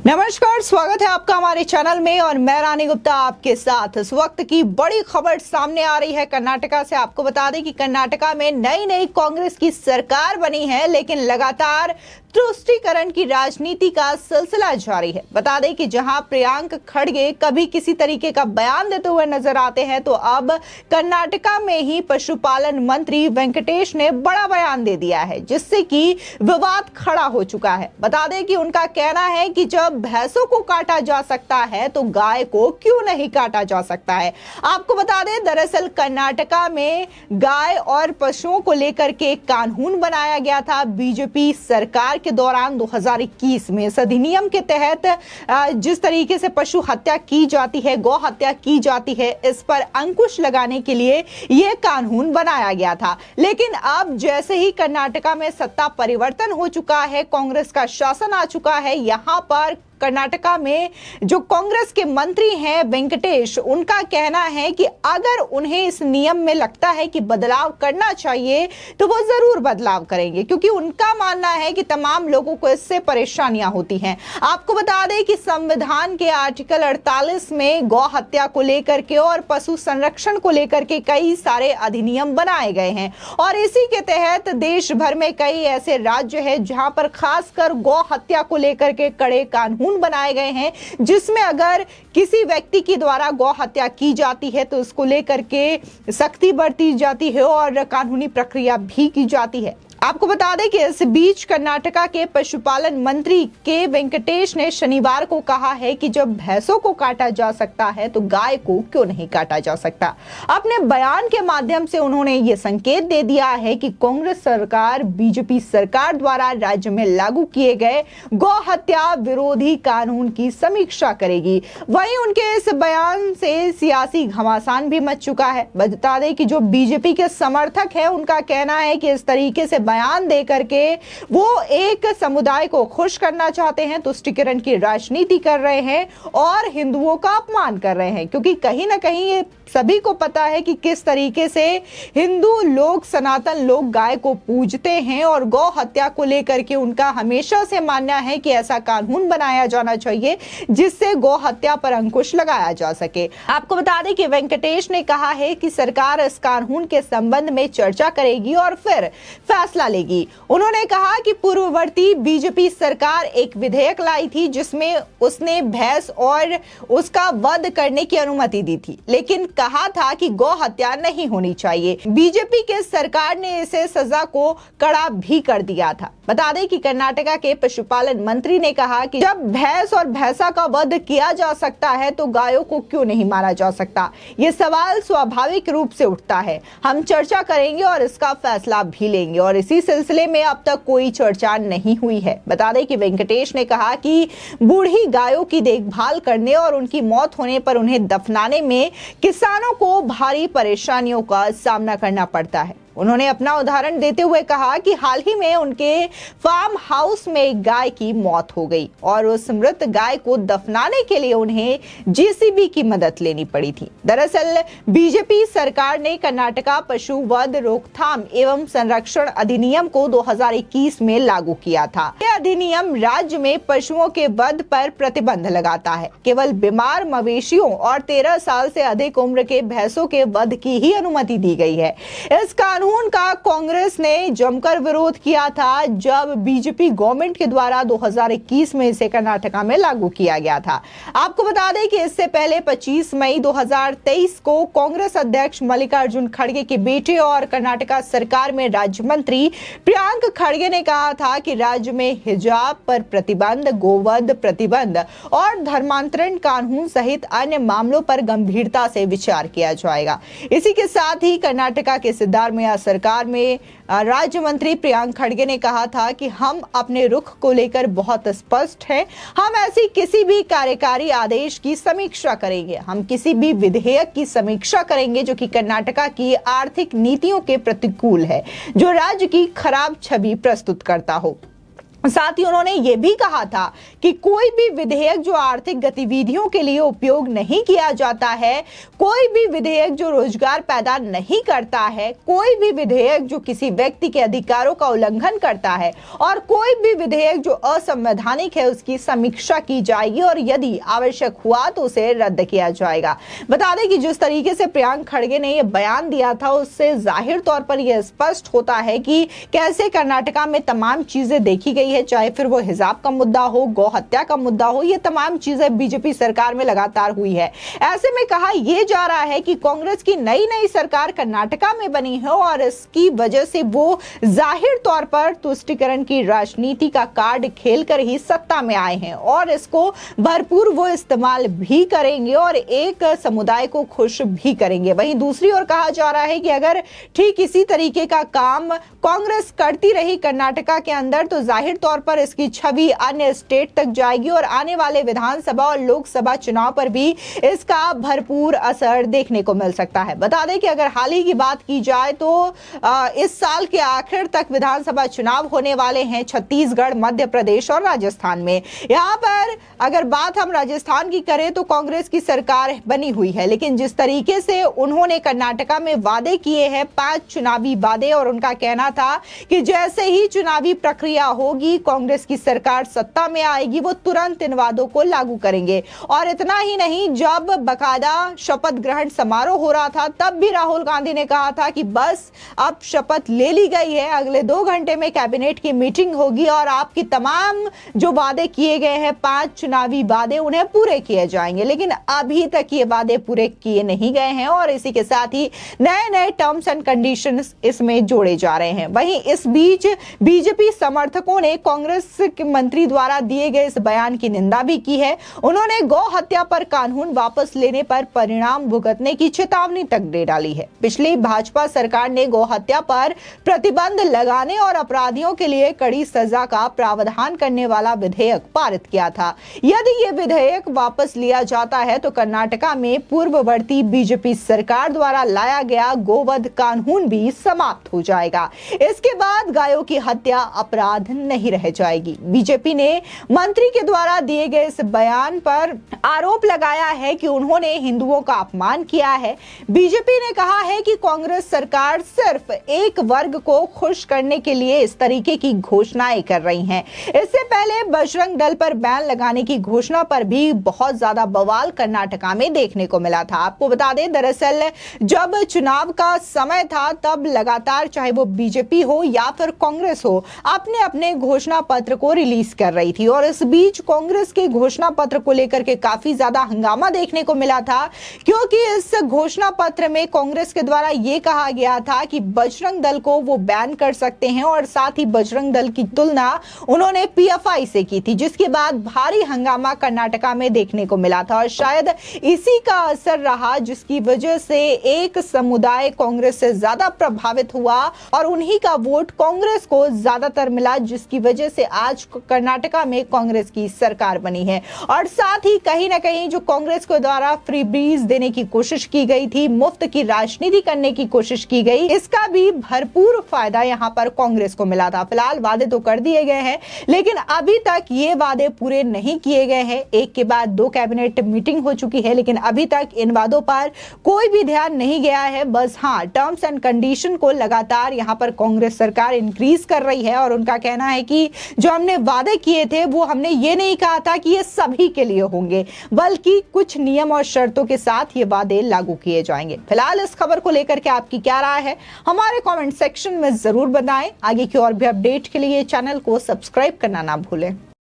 नमस्कार, स्वागत है आपका हमारे चैनल में और मैं रानी गुप्ता आपके साथ। इस वक्त की बड़ी खबर सामने आ रही है कर्नाटका से। आपको बता दें कि कर्नाटका में नई कांग्रेस की सरकार बनी है, लेकिन लगातार तुष्टीकरण की राजनीति का सिलसिला जारी है। बता दें कि जहां प्रियांक खड़गे कभी किसी तरीके का बयान देते हुए नजर आते हैं, तो अब कर्नाटका में ही पशुपालन मंत्री वेंकटेश ने बड़ा बयान दे दिया है, जिससे कि विवाद खड़ा हो चुका है। बता दें कि उनका कहना है कि जब भैंसों को काटा जा सकता है तो गाय को क्यों नहीं काटा जा सकता है। आपको बता दें, दरअसल कर्नाटका में गाय और पशुओं को लेकर के एक कानून बनाया गया था बीजेपी सरकार के दौरान 2021 में। इस अधिनियम के तहत जिस तरीके से पशु हत्या की जाती है, गौ हत्या की जाती है, इस पर अंकुश लगाने के लिए यह कानून बनाया गया था। लेकिन अब जैसे ही कर्नाटका में सत्ता परिवर्तन हो चुका है, कांग्रेस का शासन आ चुका है, यहां पर कर्नाटका में जो कांग्रेस के मंत्री हैं वेंकटेश, उनका कहना है कि अगर उन्हें इस नियम में लगता है कि बदलाव करना चाहिए तो वो जरूर बदलाव करेंगे, क्योंकि उनका मानना है कि तमाम लोगों को इससे परेशानियां होती हैं। आपको बता दें कि संविधान के आर्टिकल 48 में गौ हत्या को लेकर के और पशु संरक्षण को लेकर के कई सारे अधिनियम बनाए गए हैं, और इसी के तहत देश भर में कई ऐसे राज्य हैं जहां पर खासकर गौ हत्या को लेकर के कड़े कानून बनाए गए हैं, जिसमें अगर किसी व्यक्ति के द्वारा गौ हत्या की जाती है तो उसको लेकर के सख्ती बरती जाती है और कानूनी प्रक्रिया भी की जाती है। आपको बता दें कि इस बीच कर्नाटका के पशुपालन मंत्री के वेंकटेश ने शनिवार को कहा है कि जब भैंसों को काटा जा सकता है तो गाय को क्यों नहीं काटा जा सकता। अपने बयान के माध्यम से उन्होंने ये संकेत दे दिया है कि कांग्रेस सरकार बीजेपी सरकार द्वारा राज्य में लागू किए गए गौ हत्या विरोधी कानून की समीक्षा करेगी। वहीं उनके इस बयान से सियासी घमासान भी मच चुका है। बता दें कि जो बीजेपी के समर्थक है, उनका कहना है कि इस तरीके से बयान दे करके वो एक समुदाय को खुश करना चाहते हैं, तुष्टीकरण की राजनीति कर रहे हैं और हिंदुओं का अपमान कर रहे हैं, क्योंकि कहीं ना कहीं ये सभी को पता है कि किस तरीके से हिंदू लोग, सनातन लोग गाय को पूजते हैं और गौ हत्या को लेकर के उनका हमेशा से मानना है कि ऐसा कानून बनाया जाना चाहिए जिससे गौ हत्या पर अंकुश लगाया जा सके। आपको बता दें कि वेंकटेश ने कहा है कि सरकार इस कानून के संबंध में चर्चा करेगी और फिर फैसला लेगी। उन्होंने कहा कि पूर्ववर्ती बीजेपी सरकार एक विधेयक लाई थी जिसमें उसने भैंस और उसका वध करने की अनुमति दी थी, लेकिन कहा था कि गौ हत्या नहीं होनी चाहिए। बीजेपी के सरकार ने इसे सजा को कड़ा भी कर दिया था। बता दें कि कर्नाटका के पशुपालन मंत्री ने कहा कि जब भैंस और भैंसा का वध किया जा सकता है तो गायों को क्यों नहीं मारा जा सकता। यह सवाल स्वाभाविक रूप से उठता है। हम चर्चा करेंगे और इसका फैसला भी लेंगे, और इसी सिलसिले में अब तक कोई चर्चा नहीं हुई है। बता दें कि वेंकटेश ने कहा कि बूढ़ी गायों की देखभाल करने और उनकी मौत होने पर उन्हें दफनाने में किसानों को भारी परेशानियों का सामना करना पड़ता है। उन्होंने अपना उदाहरण देते हुए कहा कि हाल ही में उनके फार्म हाउस में एक गाय की मौत हो गई और उस मृत गाय को दफनाने के लिए उन्हें जेसीबी की मदद लेनी पड़ी थी। दरअसल बीजेपी सरकार ने कर्नाटका पशु वध रोकथाम एवं संरक्षण अधिनियम को 2021 में लागू किया था। यह अधिनियम राज्य में पशुओं के वध पर प्रतिबंध लगाता है। केवल बीमार मवेशियों और 13 साल से अधिक उम्र के भैंसों के वध की ही अनुमति दी गई है। इस कानून का कांग्रेस ने जमकर विरोध किया था जब बीजेपी गवर्नमेंट के द्वारा 2021 में इसे कर्नाटका में लागू किया गया था। आपको बता दें कि इससे पहले 25 मई 2023 को कांग्रेस अध्यक्ष मल्लिकार्जुन खड़गे के बेटे और कर्नाटका सरकार में राज्य मंत्री प्रियांक खड़गे ने कहा था कि राज्य में हिजाब पर प्रतिबंध, गोवध प्रतिबंध और धर्मांतरण कानून सहित अन्य मामलों पर गंभीरता से विचार किया जाएगा। इसी के साथ ही कर्नाटका के सिद्धारमैया सरकार में राज्य मंत्री प्रियांक खड़गे ने कहा था कि हम अपने रुख को लेकर बहुत स्पष्ट हैं। हम ऐसी किसी भी कार्यकारी आदेश की समीक्षा करेंगे, हम किसी भी विधेयक की समीक्षा करेंगे जो कि कर्नाटका की आर्थिक नीतियों के प्रतिकूल है, जो राज्य की खराब छवि प्रस्तुत करता हो। साथ ही उन्होंने ये भी कहा था कि कोई भी विधेयक जो आर्थिक गतिविधियों के लिए उपयोग नहीं किया जाता है, कोई भी विधेयक जो रोजगार पैदा नहीं करता है, कोई भी विधेयक जो किसी व्यक्ति के अधिकारों का उल्लंघन करता है और कोई भी विधेयक जो असंवैधानिक है उसकी समीक्षा की जाएगी और यदि आवश्यक हुआ तो उसे रद्द किया जाएगा। बता दें कि जिस तरीके से प्रियंक खड़गे ने यह बयान दिया था उससे जाहिर तौर पर यह स्पष्ट होता है कि कैसे कर्नाटका में तमाम चीजें देखी गई है, चाहे फिर वो हिजाब का मुद्दा हो, गौ हत्या का मुद्दा हो, ये तमाम चीजें बीजेपी सरकार में लगातार हुई है। ऐसे में कहा यह जा रहा है कि कांग्रेस की नई नई सरकार कर्नाटका में बनी है और इसकी वजह से वो जाहिर तौर पर तुष्टीकरण की राजनीति का कार्ड खेलकर ही सत्ता में आए हैं और इसको भरपूर वो इस्तेमाल भी करेंगे और एक समुदाय को खुश भी करेंगे। वहीं दूसरी ओर कहा जा रहा है कि अगर ठीक इसी तरीके का काम कांग्रेस करती रही कर्नाटका के अंदर तो जाहिर तौर पर इसकी छवि अन्य स्टेट तक जाएगी और आने वाले विधानसभा और लोकसभा चुनाव पर भी इसका भरपूर असर देखने को मिल सकता है। बता दें कि अगर हाल ही की बात की जाए तो इस साल के आखिर तक विधानसभा चुनाव होने वाले हैं छत्तीसगढ़, मध्य प्रदेश और राजस्थान में। यहां पर अगर बात हम राजस्थान की करें तो कांग्रेस की सरकार बनी हुई है, लेकिन जिस तरीके से उन्होंने कर्नाटका में वादे किए हैं 5 चुनावी वादे और उनका कहना था कि जैसे ही चुनावी प्रक्रिया होगी कांग्रेस की सरकार सत्ता में आएगी वो तुरंत इन वादों को लागू करेंगे। और इतना ही नहीं, जब बकायदा शपथ ग्रहण समारोह हो रहा था तब भी राहुल गांधी ने कहा था कि बस अब शपथ ले ली गई है, अगले 2 घंटे में कैबिनेट की मीटिंग होगी और आपकी तमाम जो वादे किए गए हैं 5 चुनावी वादे उन्हें पूरे किए जाएंगे। लेकिन अभी तक ये वादे पूरे किए नहीं गए हैं और इसी के साथ ही नए नए टर्म्स एंड कंडीशंस इसमें जोड़े जा रहे हैं। वहीं इस बीच बीजेपी समर्थकों ने कांग्रेस के मंत्री द्वारा दिए गए इस बयान की निंदा भी की है। उन्होंने गौ हत्या पर कानून वापस लेने पर परिणाम भुगतने की चेतावनी तक दे डाली है। पिछली भाजपा सरकार ने गौ हत्या पर प्रतिबंध लगाने और अपराधियों के लिए कड़ी सजा का प्रावधान करने वाला विधेयक पारित किया था। यदि ये विधेयक वापस लिया जाता है तो कर्नाटका में पूर्ववर्ती बीजेपी सरकार द्वारा लाया गया गोवध कानून भी समाप्त हो जाएगा। इसके बाद गायों की हत्या अपराध नहीं रह जाएगी। बीजेपी ने मंत्री के द्वारा दिए गए इस बयान पर आरोप लगाया है कि उन्होंने हिंदुओं का अपमान किया है। बीजेपी ने कहा है कि कांग्रेस सरकार सिर्फ एक वर्ग को खुश करने के लिए इस तरीके की घोषणाएं कर रही हैं। इससे पहले बजरंग दल पर बैन लगाने की घोषणा पर भी बहुत ज्यादा बवाल कर्नाटका में देखने को मिला था। आपको बता दें, दरअसल जब चुनाव का समय था तब लगातार चाहे वो बीजेपी हो या फिर कांग्रेस हो अपने अपने घोषणा पत्र को रिलीज कर रही थी और इस बीच कांग्रेस के घोषणा पत्र को लेकर के काफी ज्यादा हंगामा देखने को मिला था, क्योंकि इस घोषणा पत्र में कांग्रेस के द्वारा यह कहा गया था कि बजरंग दल को वो बैन कर सकते हैं और साथ ही बजरंग दल की तुलना उन्होंने पीएफआई से की थी, जिसके बाद भारी हंगामा कर्नाटका में देखने को मिला था और शायद इसी का असर रहा जिसकी वजह से एक समुदाय कांग्रेस से ज्यादा प्रभावित हुआ और उन्हीं का वोट कांग्रेस को ज्यादातर मिला, जिसकी वजह से आज कर्नाटका में कांग्रेस की सरकार बनी है। और साथ ही कहीं ना कहीं जो कांग्रेस के द्वारा फ्री ब्रीज देने की कोशिश की गई थी, मुफ्त की राजनीति करने की कोशिश की गई, इसका भी भरपूर फायदा यहां पर कांग्रेस को मिला था। फिलहाल वादे तो कर दिए गए हैं लेकिन अभी तक ये वादे पूरे नहीं किए गए हैं। एक के बाद 2 कैबिनेट मीटिंग हो चुकी है लेकिन अभी तक इन वादों पर कोई भी ध्यान नहीं गया है। बस हाँ, टर्म्स एंड कंडीशन को लगातार यहां पर कांग्रेस सरकार इंक्रीज कर रही है और उनका कहना है कि जो हमने वादे किए थे वो हमने ये नहीं कहा था कि ये सभी के लिए होंगे, बल्कि कुछ नियम और शर्तों के साथ ये वादे लागू किए जाएंगे। फिलहाल इस खबर को लेकर के आपकी क्या राय है हमारे कमेंट सेक्शन में जरूर बताएं। आगे की और भी अपडेट के लिए चैनल को सब्सक्राइब करना ना भूलें।